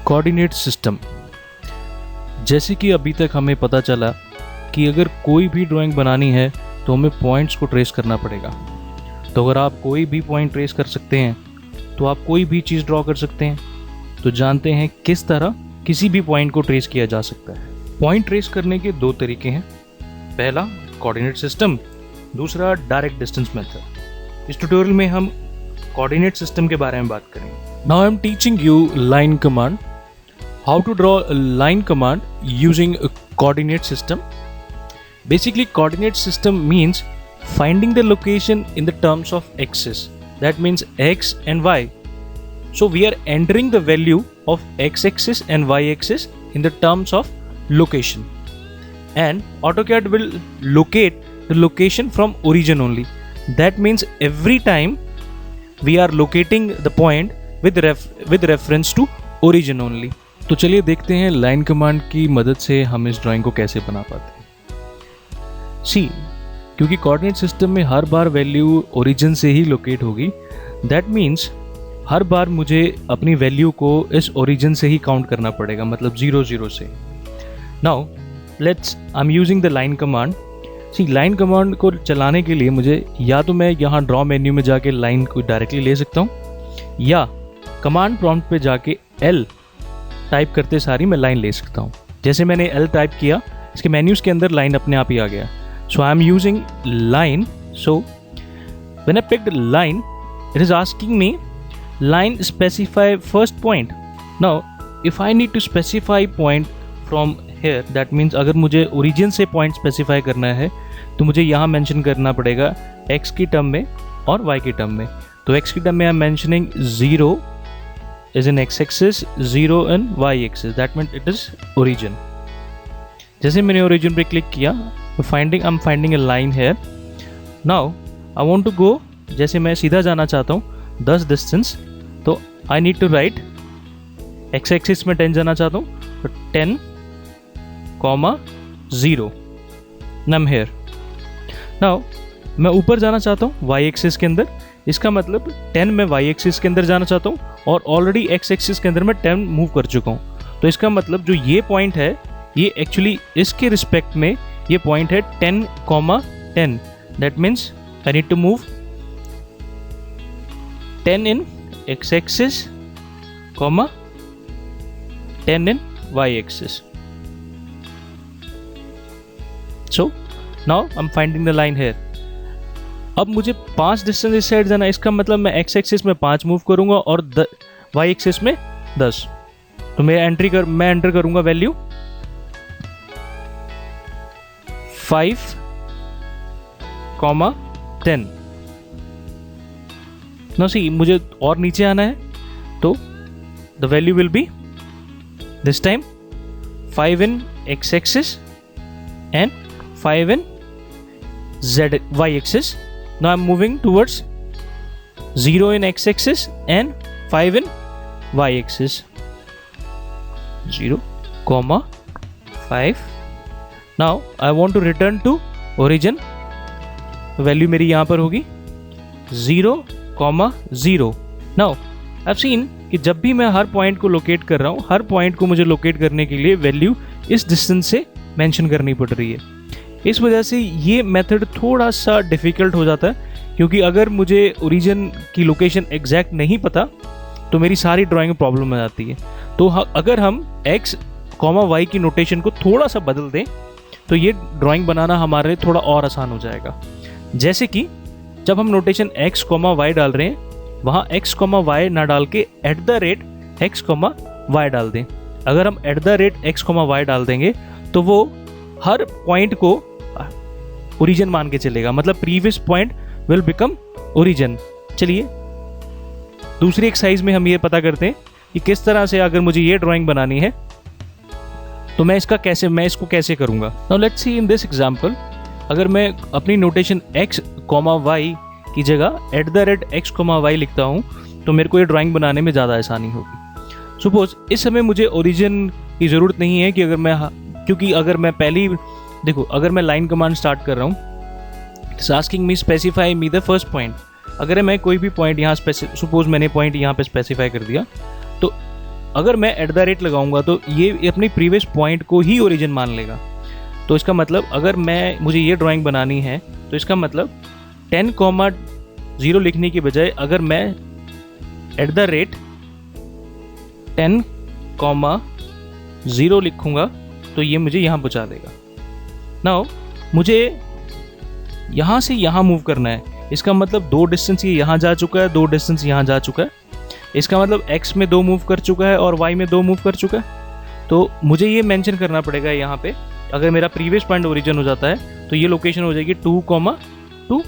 Coordinate system. जैसे कि अभी तक हमें पता चला कि अगर कोई भी ड्राइंग बनानी है तो हमें पॉइंट्स को ट्रेस करना पड़ेगा। तो अगर आप कोई भी पॉइंट ट्रेस कर सकते हैं तो आप कोई भी चीज़ ड्रॉ कर सकते हैं। तो जानते हैं किस तरह किसी भी पॉइंट को ट्रेस किया जा सकता है। पॉइंट ट्रेस करने के दो तरीके हैं, पहला कोऑर्डिनेट सिस्टम, दूसरा डायरेक्ट डिस्टेंस मेथड। इस ट्यूटोरियल में हम कोऑर्डिनेट सिस्टम के बारे में बात करेंगे। Now I am teaching you line command, how to draw a line command using a coordinate system. Basically, coordinate system means finding the location in the terms of axis. That means x and y. So we are entering the value of x-axis and y-axis in the terms of location. And AutoCAD will locate the location from origin only. That means every time we are locating the point with reference to origin only. तो चलिए देखते हैं line command की मदद से हम इस drawing को कैसे बना पाते हैं। सी, क्योंकि कोऑर्डिनेट सिस्टम में हर बार वैल्यू ओरिजिन से ही लोकेट होगी, दैट मीन्स हर बार मुझे अपनी वैल्यू को इस ओरिजिन से ही काउंट करना पड़ेगा, मतलब 0 0 से। Now let's I am using the line command. See, line command को चलाने के लिए मुझे या तो मैं यहाँ ड्रॉ मेन्यू में जाके लाइन को डायरेक्टली ले सकता हूँ, या कमांड प्रॉम्प्ट पे जाके एल टाइप करते सारी मैं लाइन ले सकता हूँ। जैसे मैंने एल टाइप किया, इसके मेन्यूज़ के अंदर लाइन अपने आप ही आ गया। So I am using line. So when I picked line, it is asking me line specify first point. Now if I need to specify point from here, that means अगर मुझे origin से point specify करना है तो मुझे यहाँ mention करना पड़ेगा एक्स की टर्म में और वाई की टर्म में। तो एक्स की टर्म में I am mentioning 0 is in x-axis, 0 in y-axis. That means it is origin. जैसे मैंने origin पे क्लिक किया, I'm finding a line here. Now I want to go, जैसे मैं सीधा जाना चाहता हूँ 10 distance, तो I need to write x-axis में 10 जाना चाहता हूँ, तो 10, 0. Now I'm here. Now मैं ऊपर जाना चाहता हूँ y-axis के अंदर, इसका मतलब 10 मैं y-axis के अंदर जाना चाहता हूँ और ऑलरेडी x-axis के अंदर मैं 10 मूव कर चुका हूँ। तो इसका मतलब जो ये पॉइंट है, ये एक्चुअली इसके रिस्पेक्ट में ये पॉइंट है 10, 10। That means I need to move 10 in x-axis, 10 in y-axis. So now I'm finding the line here. अब मुझे 5 डिस्टेंस इस साइड जाना है, इसका मतलब मैं एक्स एक्सिस में 5 मूव करूंगा और वाई एक्सिस में 10। तो मैं एंटर करूंगा वैल्यू 5, 10। नो सी, मुझे और नीचे आना है तो the value will be this time 5 in x axis and 5 in z y axis. Now I'm moving towards 0 in x-axis and 5 in y-axis. 0, 5. Now I want to return to origin. Value मेरी यहाँ पर होगी 0, 0. Now I've seen कि जब भी मैं हर point को locate कर रहा हूँ, हर पॉइंट को मुझे लोकेट करने के लिए वैल्यू इस डिस्टेंस से मेंशन करनी पड़ रही है। इस वजह से ये मेथड थोड़ा सा डिफ़िकल्ट हो जाता है, क्योंकि अगर मुझे ओरिजिन की लोकेशन एग्जैक्ट नहीं पता तो मेरी सारी ड्राइंग में प्रॉब्लम आ जाती है। तो अगर हम x, y की नोटेशन को थोड़ा सा बदल दें तो ये ड्राइंग बनाना हमारे लिए थोड़ा और आसान हो जाएगा। जैसे कि जब हम नोटेशन x, y डाल रहे हैं, वहाँ x, y ना डाल के @x, y डाल दें। अगर हम @x, y डाल देंगे तो वो हर पॉइंट को ओरिजिन मान के चलेगा, मतलब previous point will become origin. चलिए दूसरी एक्सरसाइज में हम ये पता करते हैं कि किस तरह से अगर मुझे ये ड्राइंग बनानी है तो मैं इसको कैसे करूँगा। Now let's see in this example, अगर मैं अपनी नोटेशन x, y की जगह @x, y लिखता हूँ तो मेरे को ये ड्राइंग बनाने में ज़्यादा आसानी होगी। सपोज इस समय मुझे ओरिजिन की ज़रूरत नहीं है, कि क्योंकि अगर मैं अगर मैं लाइन कमांड स्टार्ट कर रहा हूँ, it's asking me specify me the first point. अगर मैं कोई भी पॉइंट यहाँ सपोज मैंने पॉइंट यहाँ पे स्पेसिफाई कर दिया, तो अगर मैं एट द रेट लगाऊंगा तो ये अपनी प्रीवियस पॉइंट को ही ओरिजिन मान लेगा। तो इसका मतलब अगर मुझे ये ड्राइंग बनानी है तो इसका मतलब 10,0 लिखने की बजाय अगर मैं एट द रेट 10,0 लिखूंगा तो ये मुझे यहाँ पहुँचा देगा। नाउ मुझे यहाँ से यहाँ मूव करना है, इसका मतलब 2 डिस्टेंस ये यहाँ जा चुका है, 2 डिस्टेंस यहाँ जा चुका है। इसका मतलब x में 2 मूव कर चुका है और y में 2 मूव कर चुका है। तो मुझे ये मेंशन करना पड़ेगा यहाँ पे, अगर मेरा प्रीवियस पॉइंट ओरिजिन हो जाता है तो ये लोकेशन हो जाएगी 2,2।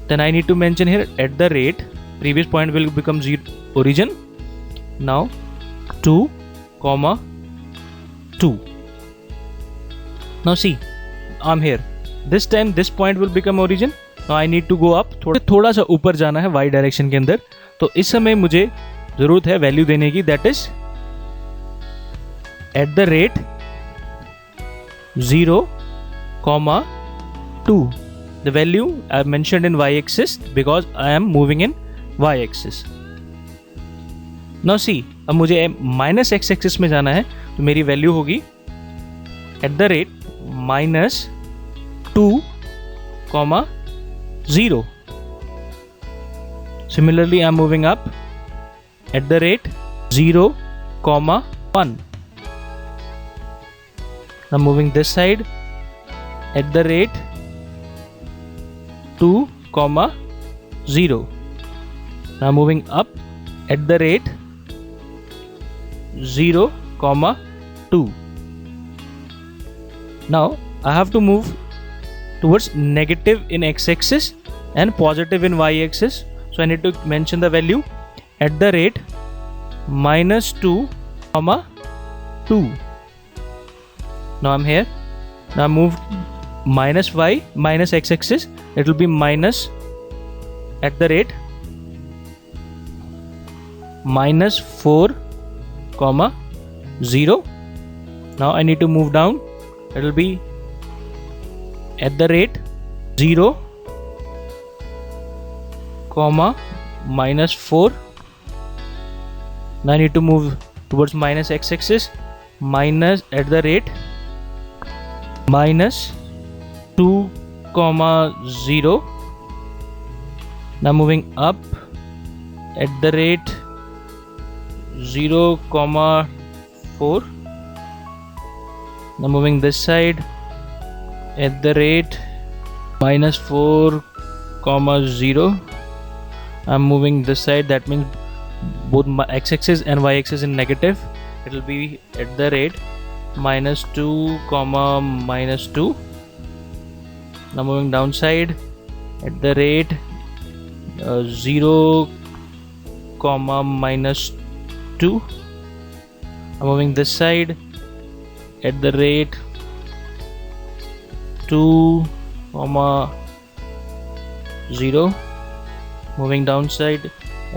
Then I need to mention here at the rate previous point will become origin. Now 2,2। Now see I am here, this time this point will become origin. Now I need to go up, थोड़ा सा ऊपर जाना है y direction के अंदर। तो इस समय मुझे जरूरत है वैल्यू देने की, that is eight the rate 0,2। The value I mentioned in y axis because I am moving in y axis. Now see, अब मुझे माइनस x एक्सिस में जाना है तो मेरी वैल्यू होगी eight the rate -2,0। Similarly, I am moving up at the rate 0,1. I'm moving this side at the rate 2,0. Now moving up at the rate 0,2. Now I have to move towards negative in x-axis and positive in y-axis. So I need to mention the value at the rate -2,2. Now I'm here. Now move minus y minus x-axis. It will be minus at the rate -4,0. Now I need to move down. It will be at the rate 0, -4. Now I need to move towards minus x-axis, minus at the rate -2,0. Now moving up at the rate 0,4. Now moving this side at the rate -4,0. I'm moving this side, that means both my x-axis and y-axis in negative. It will be at the rate -2, -2. Now moving downside at the rate 0, -2. I'm moving this side at the rate 2,0. Moving downside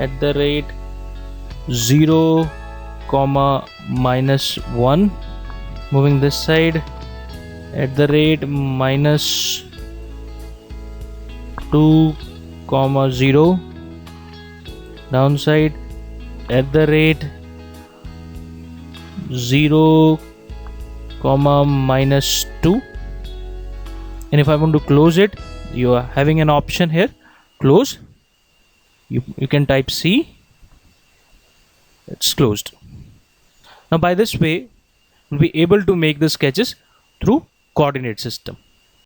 at the rate 0, -1. Moving this side at the rate -2,0. Downside at the rate 0, -2. And if I want to close it, you are having an option here, close. You can type C. It's closed. Now by this way we'll be able to make the sketches through coordinate system.